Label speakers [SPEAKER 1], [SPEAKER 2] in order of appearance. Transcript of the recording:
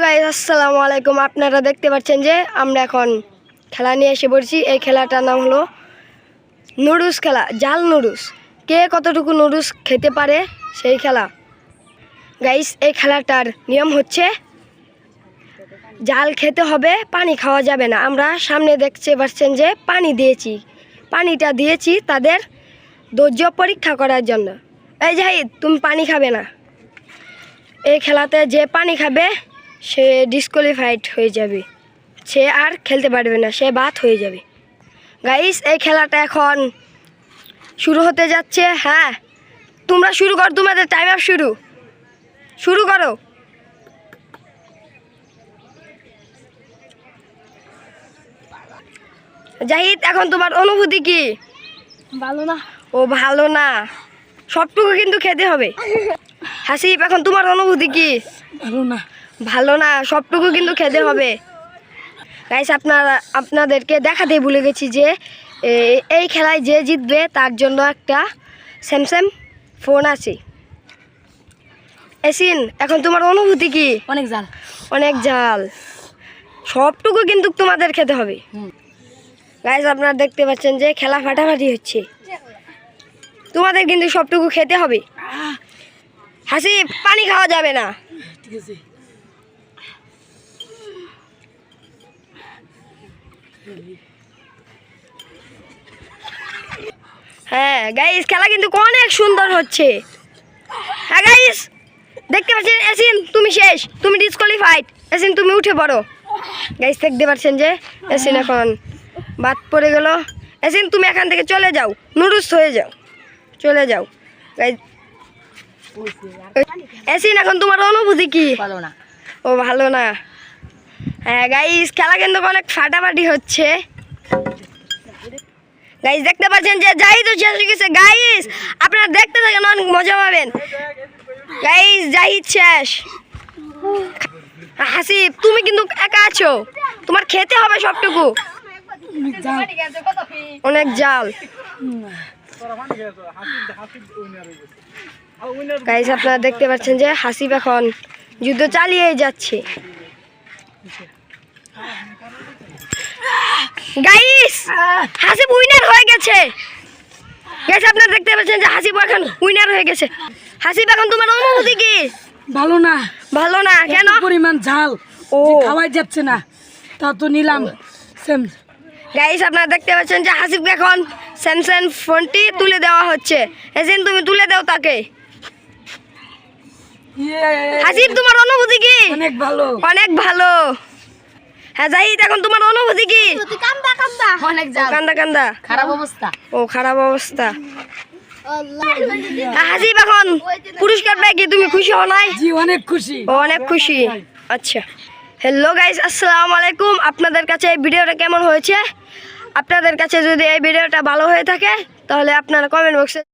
[SPEAKER 1] Guys আসসালামু আলাইকুম। আপনারা দেখতে পাচ্ছেন যে আমরা এখন খেলা নিয়ে এসে পড়ছি। এই খেলাটার নাম হলো নুডলস খেলা, জাল নুডলস। কে কতটুকু নুডলস খেতে পারে সেই খেলা। গাইস এই খেলাটার নিয়ম হচ্ছে জাল খেতে হবে, পানি খাওয়া যাবে না। আমরা সামনে দেখতে পাচ্ছেন যে পানিটা দিয়েছি তাদের ধৈর্য পরীক্ষা করার জন্য। এই জাহিদ, তুমি পানি খাবে না। এই খেলাতে যে পানি খাবে সে ডিসকোয়ালিফাইড হয়ে যাবে, সে আর খেলতে পারবে না, সে বাদ হয়ে যাবে। গাইস এই খেলাটা এখন শুরু হতে যাচ্ছে। হ্যাঁ, তোমরা শুরু করো, তোমাদের টাইম আপ শুরু করো। জাহিদ, এখন তোমার অনুভূতি কি?
[SPEAKER 2] ভালো না।
[SPEAKER 1] ও ভালো না, সবটুকু কিন্তু খেতে হবে। হাসিব, এখন তোমার অনুভূতি কি? ভালো না, সবটুকু কিন্তু খেতে হবে। গাইস আপনাদেরকে দেখাতেই ভুলে গেছি যে এই খেলায় যে জিতবে তার জন্য একটা স্যামসাং ফোন আছে। এসিন, এখন তোমার অনুভূতি কি? অনেক জাল, সবটুকু কিন্তু তোমাদের খেতে হবে। গাইস আপনারা দেখতে পাচ্ছেন যে খেলা ফাটাফাটি হচ্ছে, তোমাদের কিন্তু সবটুকু খেতে হবে। হাসিব, পানি খাওয়া যাবে না।
[SPEAKER 2] ঠিক আছে।
[SPEAKER 1] হ্যাঁ গাইস, খেলা কিন্তু অনেক সুন্দর হচ্ছে। হ্যাঁ গাইস দেখতে পাচ্ছেন এসিন তুমি শেষ, তুমি ডিসকোয়ালিফাইড। এসিন তুমি উঠে পড়ো। গাইস দেখতে পাচ্ছেন যে এসিন এখন বাদ পড়ে গেল। এসিন তুমি এখান থেকে চলে যাও, নুডলস হয়ে যাও, চলে যাও। গাইস এসিন, এখন তোমার অনুভূতি কি?
[SPEAKER 2] ভালো না।
[SPEAKER 1] ও ভালো না। হ্যাঁ গাইস, খেলা কিন্তু অনেক ফাটাফাটি হচ্ছে। গাইস দেখতে পাচ্ছেন যে জাহিদ শেষ হয়ে গেছে। গাইস আপনারা দেখতে থাকেন, অনেক মজা পাবেন। গাইস জাহিদ শেষ। হাসিব, তুমি কিন্তু একা আছো, তোমার খেতে হবে সবটুকু। অনেক জাল। গাইস আপনারা দেখতে পাচ্ছেন যে হাসিব এখন যুদ্ধ চালিয়ে যাচ্ছে। গাইস হাসিব উইনার হয়ে গেছে। গাইস আপনারা দেখতে পাচ্ছেন যে হাসিব এখন উইনার হয়ে গেছে। হাসিব, এখন তোমার অনুভূতি কি?
[SPEAKER 2] ভালো না।
[SPEAKER 1] ভালো না কেন?
[SPEAKER 2] পরিমাণ ঝাল
[SPEAKER 1] ও
[SPEAKER 2] খাওয়াই যাচ্ছে না, তা তো নিলাম।
[SPEAKER 1] গাইস আপনারা দেখতে পাচ্ছেন যে হাসিবকে এখন স্যামসাং ফোনটি তুলে দেওয়া হচ্ছে। এসিন তুমি তুলে দাও তাকে। হাসিব, তোমার অনুভূতি কি?
[SPEAKER 2] অনেক ভালো।
[SPEAKER 1] অনেক ভালো। হ্যাঁ জাহিদ, এখন তোমার অনুভূতি কি?
[SPEAKER 2] অনেক জাল।
[SPEAKER 1] কান্দা
[SPEAKER 2] খারাপ অবস্থা।
[SPEAKER 1] ও খারাপ অবস্থা। হাসিব এখন পুরস্কার পেয়ে কি তুমি খুশি হও নাই?
[SPEAKER 2] জি অনেক খুশি।
[SPEAKER 1] ও অনেক খুশি। আচ্ছা, হ্যালো গাইস আসসালামু আলাইকুম। আপনাদের কাছে এই ভিডিওটা কেমন হয়েছে? আপনাদের কাছে যদি এই ভিডিওটা ভালো হয়ে থাকে তাহলে আপনারা কমেন্ট বক্সে